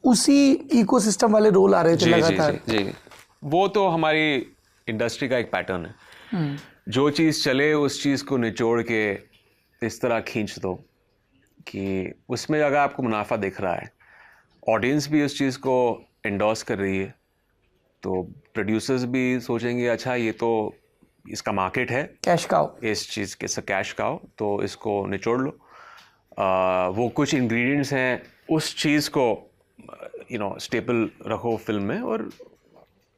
उसी इकोसिस्टम वाले रोल आ रहे थे लगातार। जी, वो तो हमारी इंडस्ट्री का एक पैटर्न है। जो चीज़ चले उस चीज़ को निचोड़ के इस तरह खींच दो कि उसमें अगर आपको मुनाफा दिख रहा है, ऑडियंस भी उस चीज़ को एंडोर्स कर रही है, तो प्रोड्यूसर्स भी सोचेंगे अच्छा ये तो इसका मार्केट है, कैश काउ, इस चीज़ के कैश काउ, तो इसको निचोड़ लो। वो कुछ इंग्रेडिएंट्स हैं, उस चीज़ को स्टेपल रखो फिल्म में, और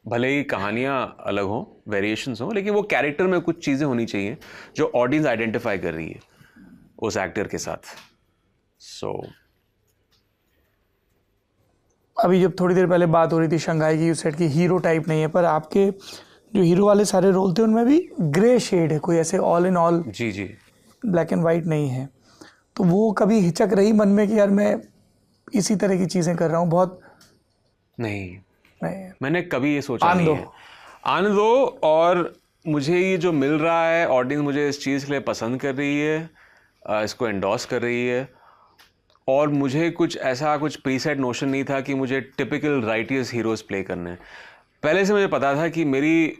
भले ही कहानियाँ अलग हों, वेरिएशंस हों, लेकिन वो कैरेक्टर में कुछ चीज़ें होनी चाहिए जो ऑडियंस आइडेंटिफाई कर रही है उस एक्टर के साथ। अभी जब थोड़ी देर पहले बात हो रही थी शंघाई की, उस सेट की हीरो टाइप नहीं है, पर आपके जो हीरो वाले सारे रोल थे उनमें भी ग्रे शेड है, कोई ऐसे ऑल इन ऑल जी ब्लैक एंड वाइट नहीं है। तो वो कभी हिचक रही मन में कि यार मैं इसी तरह की चीज़ें कर रहा हूँ? बहुत नहीं, नहीं, मैंने कभी ये सोचा नहीं है। आने दो, और मुझे ये जो मिल रहा है, ऑडियंस मुझे इस चीज़ के लिए पसंद कर रही है, इसको एंडोर्स कर रही है, और मुझे कुछ प्रीसेट नोशन नहीं था कि मुझे टिपिकल राइटियस हीरोज़ प्ले करने हैं। पहले से मुझे पता था कि मेरी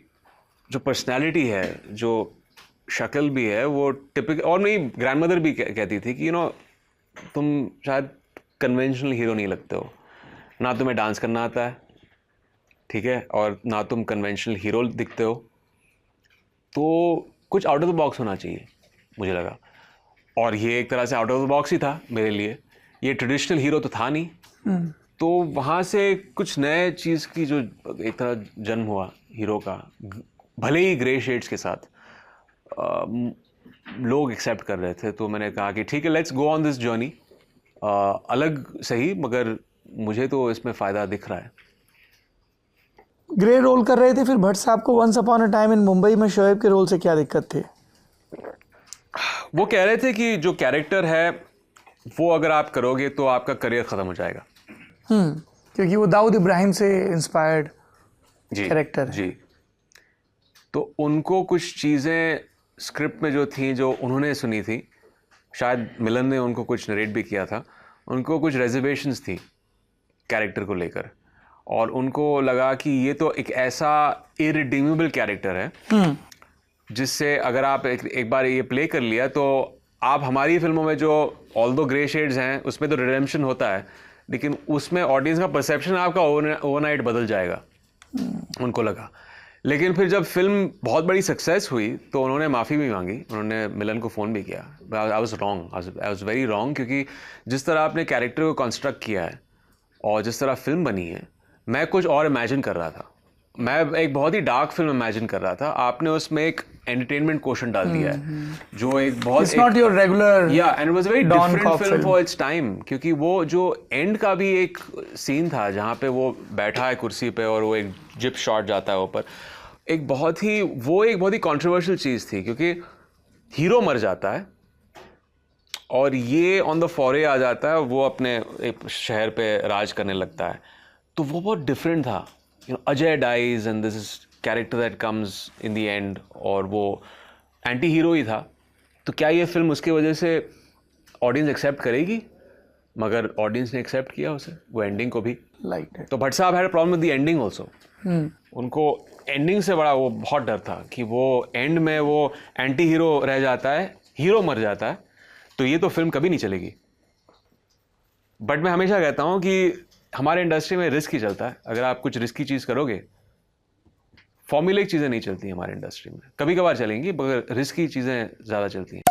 जो पर्सनैलिटी है, जो शक्ल भी है, वो टिपिकल, और मेरी ग्रैंडमदर भी कहती थी कि तुम शायद कन्वेंशनल हीरो नहीं लगते हो, ना तुम्हें डांस करना आता है, ठीक है, और ना तुम कन्वेंशनल हीरो दिखते हो, तो कुछ आउट ऑफ द बॉक्स होना चाहिए, मुझे लगा। और ये एक तरह से आउट ऑफ द बॉक्स ही था मेरे लिए, ये ट्रेडिशनल हीरो तो था नहीं। तो वहाँ से कुछ नए चीज़ की जो एक तरह जन्म हुआ हीरो का, भले ही ग्रे शेड्स के साथ लोग एक्सेप्ट कर रहे थे, तो मैंने कहा कि ठीक है, let's go on this journey, अलग सही, मगर मुझे तो इसमें फ़ायदा दिख रहा है। ग्रे रोल कर रहे थे, फिर भट्ट साहब को Once Upon a Time in Mumbai में शोएब के रोल से क्या दिक्कत थी? वो कह रहे थे कि जो कैरेक्टर है वो अगर आप करोगे तो आपका करियर ख़त्म हो जाएगा। क्योंकि वो दाऊद इब्राहिम से इंस्पायर्ड कैरेक्टर है। जी, तो उनको कुछ चीज़ें स्क्रिप्ट में जो थी, जो उन्होंने सुनी थी, शायद मिलन ने उनको कुछ नरेट भी किया था, उनको कुछ रेजर्वेशंस थी कैरेक्टर को लेकर, और उनको लगा कि ये तो एक ऐसा इरिडीमेबल कैरेक्टर है जिससे अगर आप एक बार ये प्ले कर लिया, तो आप हमारी फिल्मों में जो ऑल्दो ग्रे शेड्स हैं उसमें तो रिडेम्पशन होता है, लेकिन उसमें ऑडियंस का परसेप्शन आपका ओवरनाइट बदल जाएगा, उनको लगा। लेकिन फिर जब फिल्म बहुत बड़ी सक्सेस हुई तो उन्होंने माफ़ी भी मांगी, उन्होंने मिलन को फ़ोन भी किया। I was wrong, I was very wrong, क्योंकि जिस तरह आपने कैरेक्टर को कंस्ट्रक्ट किया है और जिस तरह फिल्म बनी है, मैं कुछ और इमेजिन कर रहा था, मैं एक बहुत ही डार्क फिल्म इमेजिन कर रहा था, आपने उसमें एक एंटरटेनमेंट क्वोशंट डाल दिया है जो एक बहुत It's not your regular and it was very Don different Cop film for its time, क्योंकि वो जो एंड का भी एक सीन था जहाँ पे वो बैठा है कुर्सी पे और वो एक जिप शॉट जाता है ऊपर, एक बहुत ही कंट्रोवर्शियल चीज़ थी, क्योंकि हीरो मर जाता है और ये ऑन द फॉरे आ जाता है, वो अपने एक शहर पे राज करने लगता है, तो वो बहुत डिफरेंट था। Ajay dies and this is character that comes in the end, और वो एंटी हीरो ही था। तो क्या ये फिल्म उसकी वजह से ऑडियंस एक्सेप्ट करेगी? मगर ऑडियंस ने एक्सेप्ट किया उसे, वो एंडिंग को भी। लाइक तो भट्ट साहब had a problem with the ending also. उनको एंडिंग से बड़ा वो बहुत डर था कि वो एंड में वो एंटी हीरो रह जाता है, हीरो मर जाता है, तो ये तो फिल्म कभी नहीं चलेगी। बट मैं हमेशा कहता हूँ कि हमारे इंडस्ट्री में रिस्क ही चलता है। अगर आप कुछ रिस्की चीज़ करोगे, फॉर्मूलिक चीज़ें नहीं चलती हमारे इंडस्ट्री में, कभी कभार चलेंगी, मगर रिस्की चीज़ें ज़्यादा चलती हैं।